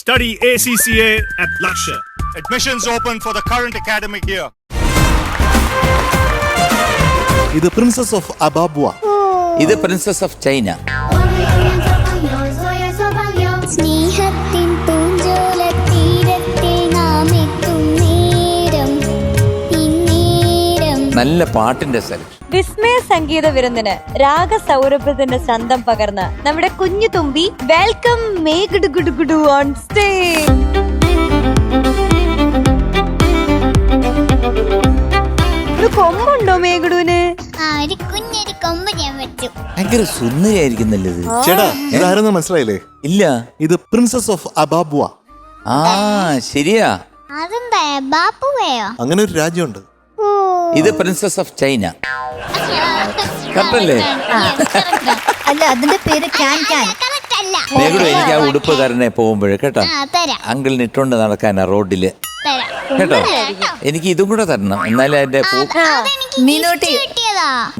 Study ACCA at Lakshya. Admissions open for the current academic year. ഇത് princess of അബാബുവ. ഇത് princess of China. സ്നേഹത്തിൻ പൂഞ്ചോലത്തീരത്തെ നാം എത്തും നേരം ഇന്നേരം. നല്ല പാട്ടിന്റെ സെലക്ഷൻ. വിസ്മയ സംഗീത വിരുന്നിന് രാഗസൗരഭ്യത്തിന്റെ ചന്തം പകർന്ന നമ്മുടെ കുഞ്ഞു തുമ്പി വെൽക്കം മേഗുഡ് ഗുഡ് ഗുഡ് ഓൺ സ്റ്റേജ്. ഒരു കൊമ്പുണ്ടോ മേഗുഡുവിന്? ഒരു കുഞ്ഞൊരു കൊമ്പ് ഞാൻ വെച്ചു. ഭയങ്കര സുന്ദരിയായിരിക്കുന്നല്ലേ ഇത്. ചേട്ടാ ഇതാരെന്ന് മനസ്സിലായില്ലേ? ഇല്ല, ഇത് പ്രിൻസസ് ഓഫ് അബാബുവ. ആ ശരിയാ. അതെന്താ ബാപ്പുവയോ? അങ്ങനെ ഒരു രാജ്യമുണ്ട്. ഇത് പ്രിൻസസ് ഓഫ് ചൈന. കറക്റ്റല്ലേ? അല്ല, അതിന്റെ പേര് ക്യാൻ ക്യാൻ. മേഘടു, എനിക്ക് ആ ഉടുപ്പ് തരണേ പോകുമ്പോഴേ കേട്ടോ. അങ്കിളിന് ഇട്ടോണ്ട് നടക്കാനാ റോഡില് കേട്ടോ. എനിക്ക് ഇതും കൂടെ തരണം, എന്നാലും അതിന്റെ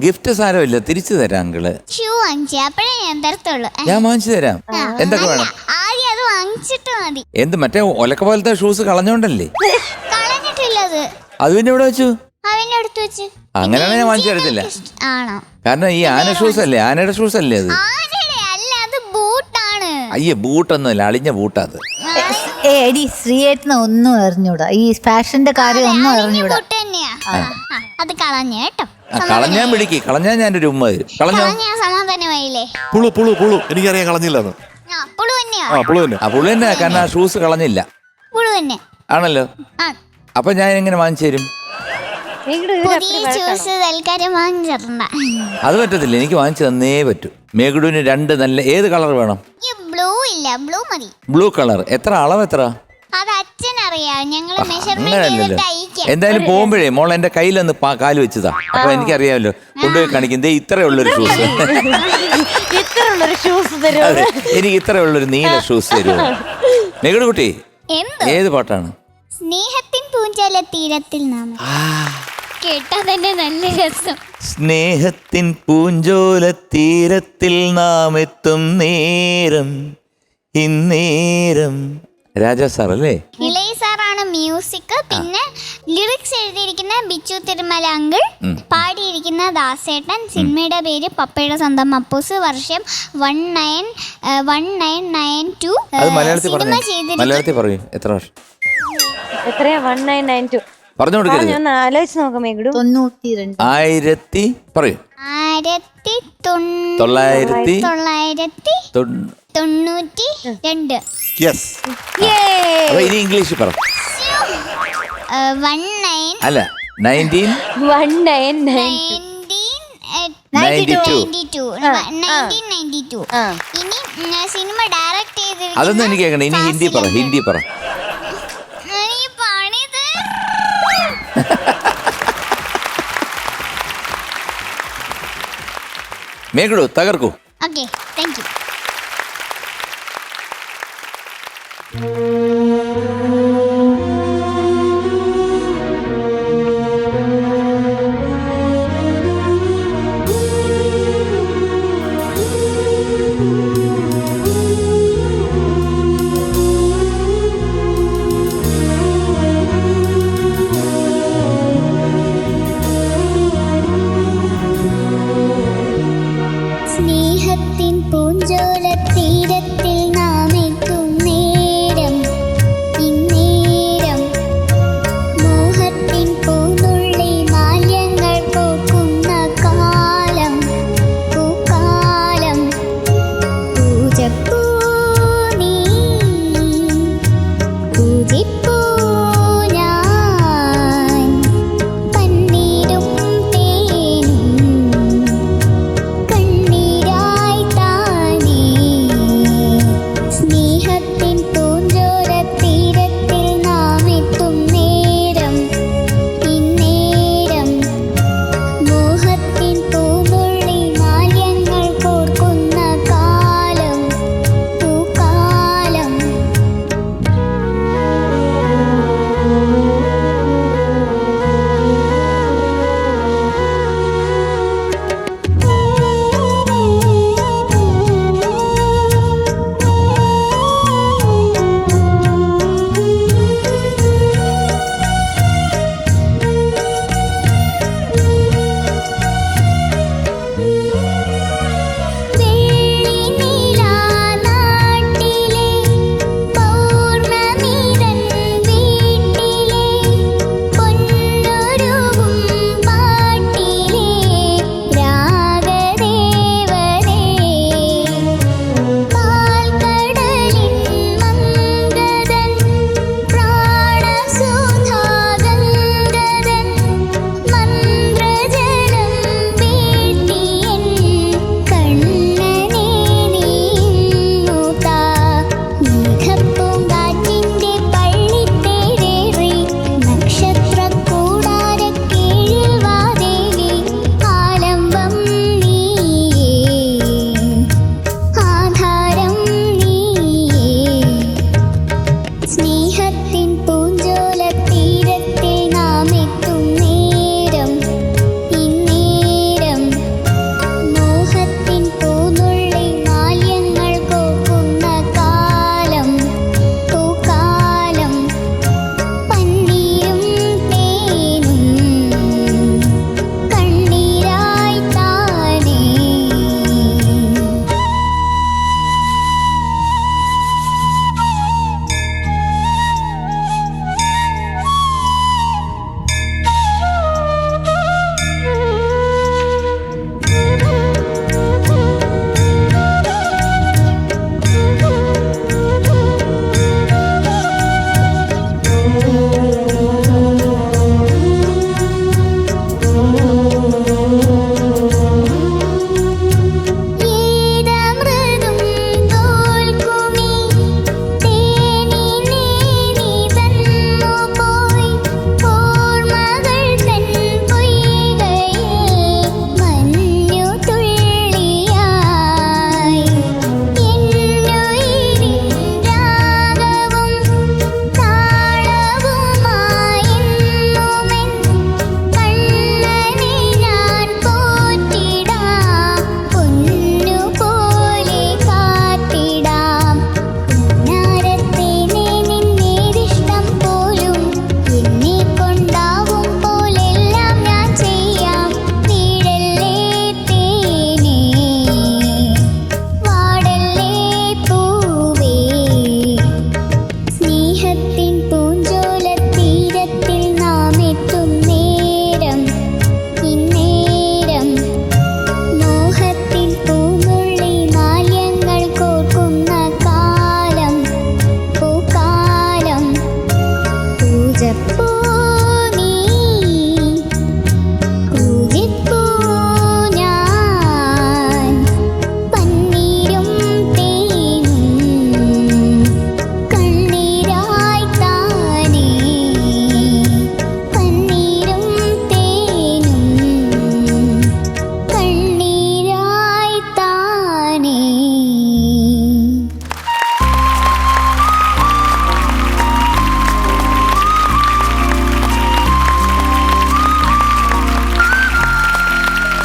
ഗിഫ്റ്റ് സാരമില്ല, തിരിച്ചു തരാം അങ്കിള്. ഷൂ വാങ്ങിച്ചു അപ്പഴേ ഞാൻ തരത്തുള്ളൂ. ഞാൻ വാങ്ങിച്ചു തരാം. എന്തൊക്കെ വേണം? ആദ്യം അത് വാങ്ങിച്ചിട്ട് മതി. എന്ത് മറ്റേ ഒലക്ക പോലത്തെ ഷൂസ് കളഞ്ഞോണ്ടല്ലേ? കളഞ്ഞിട്ടില്ലത്. അത് പിന്നെ എവിടെ വെച്ചു? അവന്റെ അടുത്ത് വെച്ച്. അങ്ങനെയാണെങ്കിൽ ഞാൻ വാങ്ങിച്ചു തരത്തില്ല. ആണോ? കാരണം ഈ ആന ഷൂസ് അല്ലേ, ആനയുടെ ഷൂസ് അല്ലേ അത്? അല്ല, അത് ബൂട്ടാണ്. അയ്യേ, ബൂട്ടൊന്നുമല്ല, അളിഞ്ഞ ബൂട്ടാ അത്. എടി ശ്രീയേട്ടന് ഒന്നും അറിഞ്ഞൂടാ, ഈ ഫാഷന്റെ കാര്യം ഒന്നും അറിഞ്ഞൂടാ. ബൂട്ട് തന്നെയാ. അത് കളഞ്ഞു കേട്ടോ. കളഞ്ഞാൻ പിടിക്ക്, കളഞ്ഞാൻ ഞാനൊരു ഉമ്മ തരും. കളഞ്ഞോ? സമാധാനമായില്ലേ? പുളു പുളു പുളു എനിക്കറിയാൻ കളഞ്ഞില്ലെന്ന്. പുളു തന്നെയാ. ആ പുളു തന്നെ. ആ പുള്ളി തന്നെ, കാരണം ആ ഷൂസ് കളഞ്ഞില്ല. പുളു തന്നെ ആണല്ലോ. അപ്പൊ ഞാൻ എങ്ങനെ വാങ്ങിച്ചു തരും? പുതിയ ജ്യൂസ് തൽക്കാലം വാങ്ങിച്ചിട്ടുണ്ട. അത് പറ്റത്തില്ല, എനിക്ക് വാങ്ങിച്ചു തന്നേ പറ്റൂ. മേഘുടുവിന് രണ്ട് നല്ല ഏത് കളർ വേണം? ബ്ലൂ ഇല്ല, ബ്ലൂ മതി. Blue colour. എത്ര അളവ് എത്ര? അത് അച്ഛനറിയാം, ഞങ്ങള് അങ്ങനെയല്ലല്ലോ. എന്തായാലും പോകുമ്പോഴേ മോൾ എന്റെ കയ്യിലൊന്ന് കാല് വെച്ചതാ. അപ്പൊ എനിക്കറിയാമല്ലോ, കൊണ്ടുപോയി കാണിക്കും. ഇത്രയുള്ളൊരു ഷൂസ്, അതെ, എനിക്ക് ഇത്രയുള്ളൊരു നീല ഷൂസ് തരുമോ? മേഘുടു കുട്ടി, ഏത് പാട്ടാണ്? സ്നേഹത്തിൻ പൂഞ്ചോല തീരത്തിൽ നാം. കേട്ടാ തന്നെ നല്ല രസം. സ്നേഹത്തിൻ പൂഞ്ചോല തീരത്തിൽ നാം എത്തും നേരം ഇന്നേരം. രാജാ സാർ അല്ലേ? ഇളയ സാറാണ് മ്യൂസിക്. പിന്നെ ലിറിക്സ് എഴുതിയിരിക്കുന്ന ബിച്ചു തിരുമല അങ്കിൾ, പാടിയിരിക്കുന്ന ദാസേട്ടൻ. സിനിമയുടെ പേര് പപ്പയുടെ സ്വന്തം അപ്പൂസ്. വർഷം 1992. അത് മലയാളത്തിൽ പറഞ്ഞു. മലയാളത്തിൽ പറയൂ, എത്ര വർഷം? എത്രയാ? 1992 പറഞ്ഞു കൊടുക്കരുത്. ഒന്ന് ആലോചിച്ച് നോക്കാം മേഘുഡു. 92. 1000 പറയൂ. 1992. യെസ്. അപ്പൊ ഇനി ഇംഗ്ലീഷിൽ പറ. 19 അല്ല, 1992. ഇനി സിനിമ ഡയറക്ട് ചെയ്തിരിക്കുന്നത്. അതൊന്നും എനിക്ക് കേൾക്കണം. ഇനി ഹിന്ദി പറ, ഹിന്ദി പറ. മേഘടു തകർക്കൂ. Okay, thank you. സ്നേഹത്തിൻ പൂഞ്ചോല തീരത്തിൽ നാം എത്തും നേരം ഇന്നേ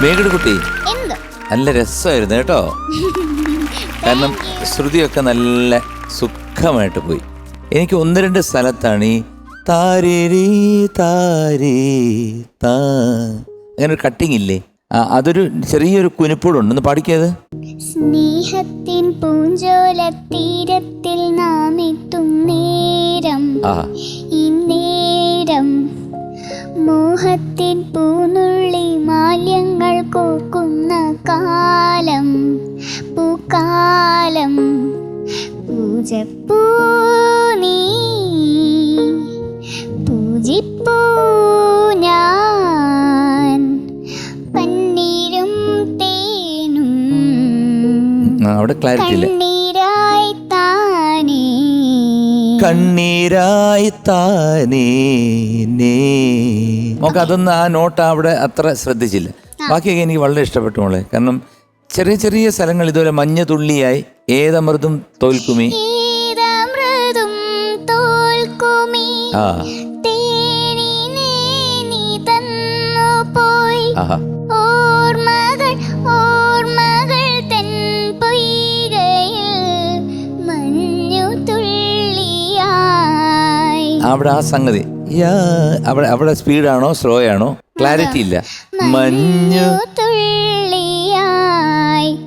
മേഘട് കുട്ടി എന്ത് നല്ല രസമായിരുന്നു കേട്ടോ. കാരണം ശ്രുതിയൊക്കെ നല്ല സുഖമായിട്ട് പോയി. എനിക്ക് 1-2 സ്ഥലത്താണ് ഈ താരേരീ താരേ താ അങ്ങനെ ഒരു കട്ടിങ് ഇല്ലേ, അതൊരു ചെറിയൊരു കുനിപ്പൂടുണ്ട്. ഒന്ന് പാടിക്കത്. സ്നേഹത്തിൻ പൂഞ്ചോല തീരത്തിൽ നാം എത്തും നേരം, ഈ നേരം മോഹത്തിൻ പൂനുള്ളി മാല്യങ്ങൾ കോർക്കുന്ന കാലം, പൂക്കാലം പൂജപ്പൂ നീ പൂജിപ്പൂ ഞാൻ പന്നീരും തേനും അവിടെ ക്ലാരിറ്റി ഇല്ല. കണ്ണീരായി താനേ കണ്ണീരായി താനേ നമുക്ക് അതൊന്നും ആ നോട്ട് അവിടെ അത്ര ശ്രദ്ധിച്ചില്ല. ബാക്കിയൊക്കെ എനിക്ക് വളരെ ഇഷ്ടപ്പെട്ടു മോളെ. കാരണം ചെറിയ ചെറിയ സ്ഥലങ്ങൾ ഇതുപോലെ മഞ്ഞ തുള്ളിയായി ഏതമൃതും തോൽക്കുമി, ഏതമൃതും തോൽക്കുമി ആ തേനിനെ നീ തന്നു പോയി, ആഹാ ഓർമ്മകൾ ഓർമ്മകൾ തൻ പൊയ്കയിൽ മഞ്ഞു തുള്ളിയായി. അവിടെ ആ സംഗതി അവിടെ സ്പീഡാണോ സ്ലോ ആണോ ക്ലാരിറ്റി ഇല്ല. മഞ്ഞു തുള്ളിയായി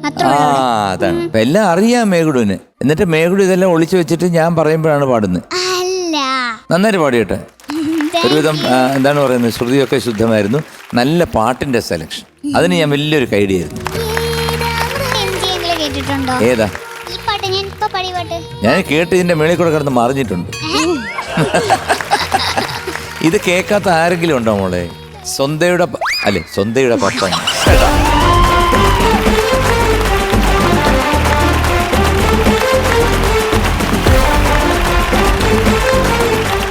അതാണ്. അപ്പൊ എല്ലാം അറിയാം മേഘുടുവിന്. എന്നിട്ട് മേഘുടു ഇതെല്ലാം ഒളിച്ചു വെച്ചിട്ട് ഞാൻ പറയുമ്പോഴാണ് പാടുന്നത്. അല്ല, നന്നായിട്ട് പാടിയോട്ടെ. ഒരുവിധം എന്താണ് പറയുന്നത്, ശ്രുതിയൊക്കെ ശുദ്ധമായിരുന്നു. നല്ല പാട്ടിന്റെ സെലക്ഷൻ, അതിന് ഞാൻ വലിയൊരു ഐഡിയ ആയിരുന്നു. കേട്ടിട്ടുണ്ടോ ഏതാ ഈ പാട്ട്? ഞാൻ ഇപ്പൊ പാടിയ പാട്ട് ഞാൻ കേട്ട് ഇതിന്റെ മേളിൽ കൂടെ കിടന്ന് മറിഞ്ഞിട്ടുണ്ട്. ഇത് കേൾക്കാത്ത ആരെങ്കിലും ഉണ്ടോ മോളെ? സ്വന്തയുടെ അല്ലെ സ്വന്തയുടെ പപ്പ കേട്ടാ.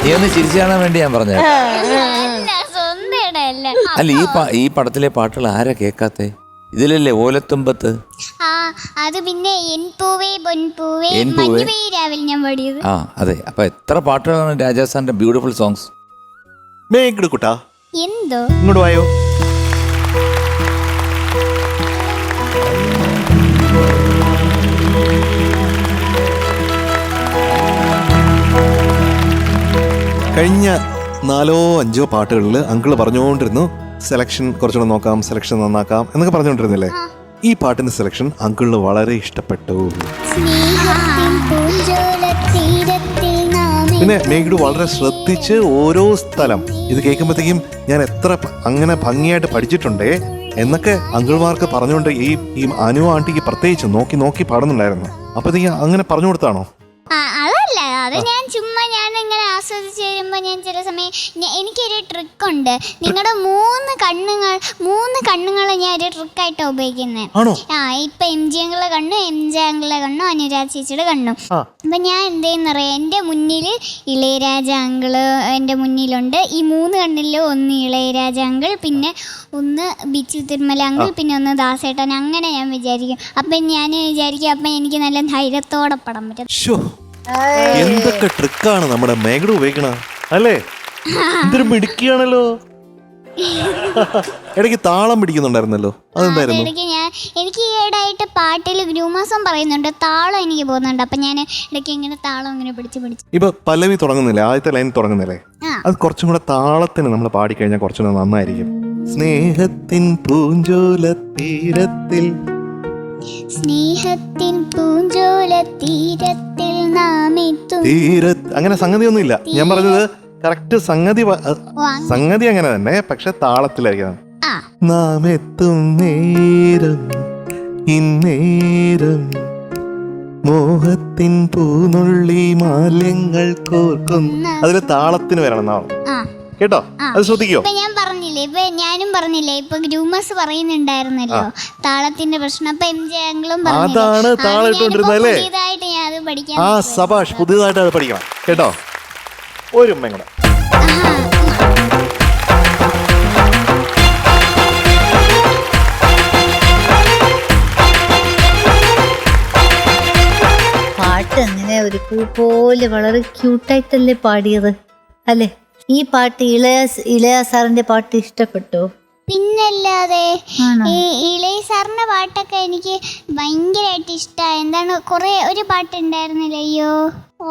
നീ ഒന്ന് ചിരിച്ചു കാണാൻ വേണ്ടി ഞാൻ പറഞ്ഞ. അല്ല ഈ പടത്തിലെ പാട്ടുകൾ ആരാ കേൾക്കാത്തെ? ഇതിലല്ലേ ഓലത്തുമ്പത്ത്. അത് പിന്നെ രാവിലെ ഞാൻ പാടിയത്. ആ അതെ. അപ്പൊ എത്ര പാട്ടുകളാണ് രാജാസാന്റെ ബ്യൂട്ടിഫുൾ സോങ്സ്. മേഘട് കുട്ടാ എന്തോ ഇങ്ങോട്ട് വായോ. കഴിഞ്ഞ 4-5 പാട്ടുകളിൽ അങ്കിള് പറഞ്ഞുകൊണ്ടിരുന്നു സെലക്ഷൻ കുറച്ചുകൂടെ നോക്കാം, സെലക്ഷൻ നന്നാക്കാം എന്നൊക്കെ പറഞ്ഞുകൊണ്ടിരുന്നില്ലേ? ഈ പാട്ടിന്റെ സെലക്ഷൻ അങ്കിളിന് വളരെ ഇഷ്ടപ്പെട്ടു. പിന്നെ മേഘ്ഡു വളരെ ശ്രദ്ധിച്ച് ഓരോ സ്ഥലം ഇത് കേൾക്കുമ്പോഴത്തേക്കും ഞാൻ എത്ര അങ്ങനെ ഭംഗിയായിട്ട് പഠിച്ചിട്ടുണ്ടേ എന്നൊക്കെ അങ്കിൾമാർക്ക് പറഞ്ഞുകൊണ്ട് ഈ അനു ആണ്ടിക്ക് പ്രത്യേകിച്ച് നോക്കി നോക്കി പാടുന്നുണ്ടായിരുന്നു. അപ്പോഴത്തേക്കും അങ്ങനെ പറഞ്ഞു കൊടുത്താണോ? അതല്ല, അത് ഞാൻ ഇങ്ങനെ ആസ്വദിച്ച് വരുമ്പോൾ ഞാൻ ചില സമയം എനിക്കൊരു ട്രിക്കുണ്ട്. നിങ്ങളുടെ 3 കണ്ണുങ്ങൾ ഞാൻ ഒരു ട്രിക്കായിട്ടാണ് ഉപയോഗിക്കുന്നത്. ഇപ്പൊ MG അങ്കിളുടെ കണ്ണും MJ അങ്കിളുടെ കണ്ണും അനുരാജ് ചേച്ചിയുടെ കണ്ണും. അപ്പൊ ഞാൻ എന്ത് ചെയ്യുന്നറിയാം, എൻ്റെ മുന്നിൽ ഇളയരാജ അങ്കിള് എൻ്റെ മുന്നിലുണ്ട്. ഈ 3 കണ്ണിലും ഒന്ന് ഇളയരാജ അങ്കിൾ, പിന്നെ ഒന്ന് ബിച്ചു തിരുമല അങ്കിൾ, പിന്നെ ഒന്ന് ദാസേട്ടൻ. അങ്ങനെ ഞാൻ വിചാരിക്കും. അപ്പം ഞാൻ വിചാരിക്കും അപ്പം എനിക്ക് നല്ല ധൈര്യത്തോടെ പടം പറ്റും. എന്തൊക്കെ ട്രിക്കാണ് നമ്മുടെ മേഘ്ഡു ഉപയോഗിക്കണ അല്ലേ? എന്തൊരു മിടുക്കിയാണല്ലോ. ഇടയ്ക്ക് താളം പിടിക്കുന്നുണ്ടായിരുന്നല്ലോ, അതെന്തായിരുന്നു? എനിക്ക് ഈയിടെയായിട്ട് പാട്ടിൽ ഗ്രൂമാസം പറയുന്നുണ്ട്, താളം എനിക്ക് പോകുന്നുണ്ട്. അപ്പൊ ഞാൻ ഇടയ്ക്ക് ഇങ്ങനെ താളം ഇങ്ങനെ പിടിച്ച് ഇപ്പൊ പല്ലവി തുടങ്ങുന്നില്ലേ, ആദ്യത്തെ ലൈൻ തുടങ്ങുന്നില്ലേ, അത് കുറച്ചും കൂടെ താളത്തിന് നമ്മൾ പാടിക്കഴിഞ്ഞാൽ കുറച്ചുകൂടെ നന്നായിരിക്കും. സ്നേഹത്തിൻ പൂഞ്ചോല തീരത്തിൽ, സ്നേഹത്തിൻ പൂഞ്ചോല തീരത്തിൽ നാം എത്തും. അങ്ങനെ സംഗതി ഒന്നും ഇല്ല. ഞാൻ പറഞ്ഞത് കറക്റ്റ് സംഗതി അങ്ങനെ തന്നെ, പക്ഷെ താളത്തിലായിരിക്കണം. നാം എത്തും നേരം ഇന്നേരം മോഹത്തിൻ പൂനുള്ളി മാല്യങ്ങൾ കോർക്കുന്നു. അതില് താളത്തിന് വരണം നാം, കേട്ടോ? അത് ശ്രദ്ധിക്കോ? ഞാനും പറഞ്ഞില്ലേ ഇപ്പൊ ഗ്രൂമേഴ്സ് പറയുന്നുണ്ടായിരുന്നല്ലോ താളത്തിന്റെ പ്രശ്നം. അപ്പൊ MJ അങ്കിളും അതാണ് താളം ഇട്ടുകൊണ്ടിരുന്നല്ലേ? പുതിയതായിട്ട് ഞാൻ അത് പഠിക്കാൻ. സബാഷ്, പുതിയതായിട്ട് അത് പഠിക്കണം കേട്ടോ. ഒരു ഉമ്മ കൂടെ. പാട്ട് അങ്ങനെ ഒരു പൂ പോലെ വളരെ ക്യൂട്ടായിട്ടല്ലേ പാടിയത് അല്ലേ? ഈ പാട്ട് ഇളയ സാറിന്റെ പാട്ട് ഇഷ്ടപ്പെട്ടോ? പിന്നല്ലാതെ ആണോ? ഈ ഇളയ സാറിന്റെ പാട്ടൊക്കെ എനിക്ക് ഭയങ്കരമായിട്ട് ഇഷ്ടമായി. എന്താണ് ഒരു പാട്ടുണ്ടായിരുന്നില്ല, അയ്യോ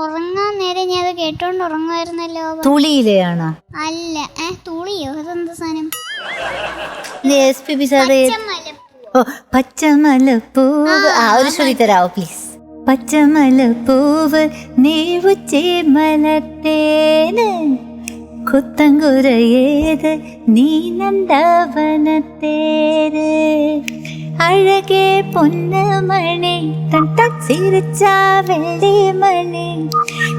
ഉറങ്ങാൻ നേരം ഞാൻ അത് കേട്ടോണ്ട് ഉറങ്ങുമായിരുന്നല്ലോ. തുളിയിലെയാണോ? അല്ല, തുളിയോ? അതെന്താ സാധനം? SPB sir. പച്ചമലപ്പൂ. ഓ, പച്ചമലപ്പൂവ്. ഒരു ശ്രുതി തരാവോ പ്ലീസ്? പച്ചമലപ്പൂവ് നീവു ചേമലത്തേന് കുത്തങ്കുരയേത് നീ നന്ദവനത്തേര് അഴകേ പൊന്നമണി സിരിച്ച വെള്ളിമണി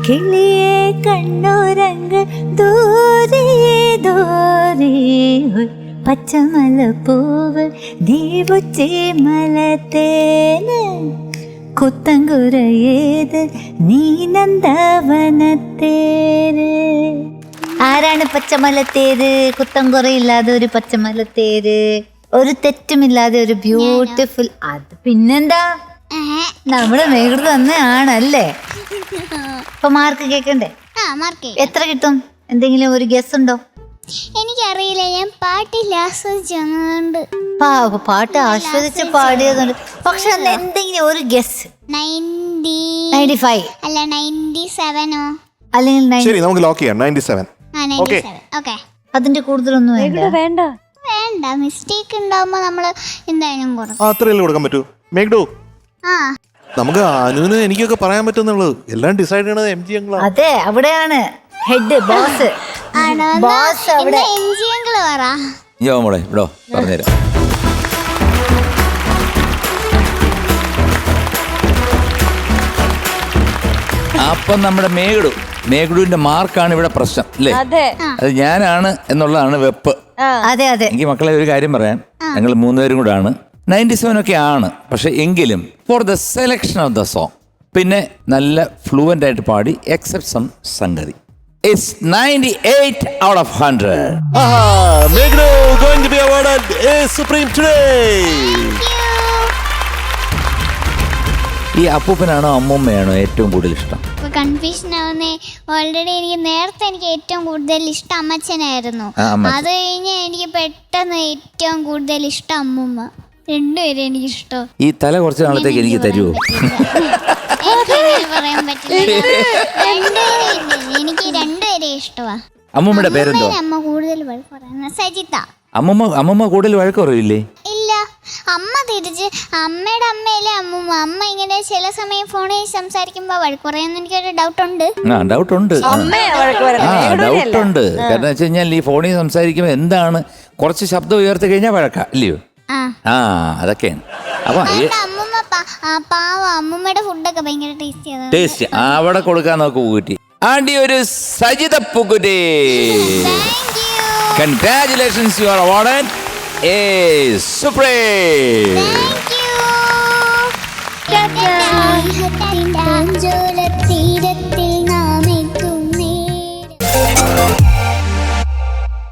കിളിയെ കണ്ണുരങ്ങ് ദൂരെ ദൂരെ പച്ചമലപ്പൂവ് നീവു ചേമലത്തേന് കുത്തങ്കുരയേത് നീ നന്ദവനത്തേര്. ആരാണ് പച്ചമലത്തേര്? കുത്തംകുറയില്ലാതെ ഒരു പച്ചമലത്തേര്, ഒരു തെറ്റുമില്ലാതെ ഒരു ബ്യൂട്ടിഫുൾ. അത് പിന്നെന്താ, നമ്മുടെ മേഘ തന്നെയാണല്ലേ. ഇപ്പൊ മാർക്ക് കേക്കണ്ടേ? മാർക്ക് എത്ര കിട്ടും? എന്തെങ്കിലും ഒരു ഗസ് ഉണ്ടോ? എനിക്കറിയില്ല, ഞാൻ പാട്ടിൽ ആസ്വദിച്ചു വന്നതുകൊണ്ട്. പാട്ട് ആസ്വദിച്ച് പാടിയതുണ്ട്. പക്ഷെ എന്തെങ്കിലും ഒരു ഗസ്. 95 അല്ല 97ഓ അല്ലെങ്കിൽ ശരി, നമുക്ക് ലോക്ക് ചെയ്യാം. 97. 97. ഓക്കെ, അതിന്റെ കൂടുതലൊന്നും വേണ്ട. വേണ്ട വേണ്ട, മിസ്റ്റേക്ക് ഉണ്ടാവുമ്പോ നമ്മള് എന്തായാലും കൊടുക്കും. അത്രയല്ലേ കൊടുക്കാൻ പറ്റൂ. മേഘ്ഡു, ആ നമുക്ക് അനുവിന് എനിക്കൊക്കെ പറയാൻ പറ്റുന്നുള്ളൂ. എല്ലാം ഡിസൈഡ് ചെയ്യണത് MG അങ്കിളാ. അതെ, അവിടെയാണ് ഹെഡ് ബോസ്. ആണോ? ബോസ് അവിടെ. എൻജിയങ്ങള് പറ. യോ മോളെ ഇവിടോ പറഞ്ഞുതരാം. അപ്പം നമ്മുടെ മേഘുടുവിന്റെ മാർക്കാണ് ഇവിടെ പ്രശ്നം അല്ലേ? അതെ അത് ഞാനാണ് എന്നുള്ളതാണ് വെപ്പ്. അതെ അതെ. എനിക്ക് മക്കളെ ഒരു കാര്യം പറയാം, ഞങ്ങൾ 3 പേരും കൂടാണ്. 97 ഒക്കെ ആണ്, പക്ഷെ എങ്കിലും for the selection of the song പിന്നെ നല്ല ഫ്ലുവൻ്റ് ആയിട്ട് പാടി എക്സെപ്റ്റ് സം സംഗതി. It's 98 out of 100. Meghdoo going to be awarded a Supreme today. ഈ അപ്പൂപ്പനാണോ അമ്മൂമ്മയാണോ ഏറ്റവും കൂടുതൽ ഇഷ്ടം? കൺഫ്യൂഷൻ ആവുന്നേ. ഓൾറെഡി എനിക്ക് ഏറ്റവും കൂടുതൽ ഇഷ്ടം അമ്മച്ചനായിരുന്നു. അമ്മച്ചൻ. അത് കഴിഞ്ഞ് എനിക്ക് പെട്ടെന്ന് ഏറ്റവും കൂടുതൽ ഇഷ്ടം അമ്മൂമ്മ. രണ്ടുപേരും എനിക്ക് ഇഷ്ടം. ഈ തല കുറച്ച് നാളത്തേക്ക് എനിക്ക് തരുമോ? എനിക്കങ്ങനെ പറയാൻ പറ്റില്ല. എനിക്ക് രണ്ടുപേരെ ഇഷ്ടമാ. അമ്മൂമ്മയുടെ പേരെന്തോ? അമ്മ കൂടുതൽ പറയുന്നത് സജിത. അമ്മൂമ്മ കൂടുതൽ വഴക്ക് പറയില്ലേ? ഇല്ല, അമ്മ തിരിച്ച് അമ്മയുടെ അമ്മയിലെ അമ്മൂമ്മ. അമ്മ ഇങ്ങനെ ചില സമയം ഫോണിൽ സംസാരിക്കുമ്പോ വഴക്ക് പറയുമെന്ന് എനിക്കൊരു ഡൗട്ട് ഉണ്ട്. ഡൗട്ട് ഉണ്ട്. ഡൗട്ട് ഉണ്ട്. കാരണം വെച്ച് കഴിഞ്ഞാൽ ഈ ഫോണിൽ സംസാരിക്കുമ്പോൾ എന്താണ് കുറച്ച് ശബ്ദം ഉയർത്തി കഴിഞ്ഞാൽ വഴക്കാം ഇല്ലയോ? അതൊക്കെയാണ്. അപ്പൊ അമ്മൂമ്മ പാവ. അമ്മൂമ്മയുടെ ഫുഡൊക്കെ ഭയങ്കര ടേസ്റ്റ് അവിടെ കൊടുക്കാൻ നോക്ക് പൂക്കുറ്റി. ആണ്ടി ഒരു Sajitha പൂക്കുറ്റി. Congratulations, you are awarded a Supreme.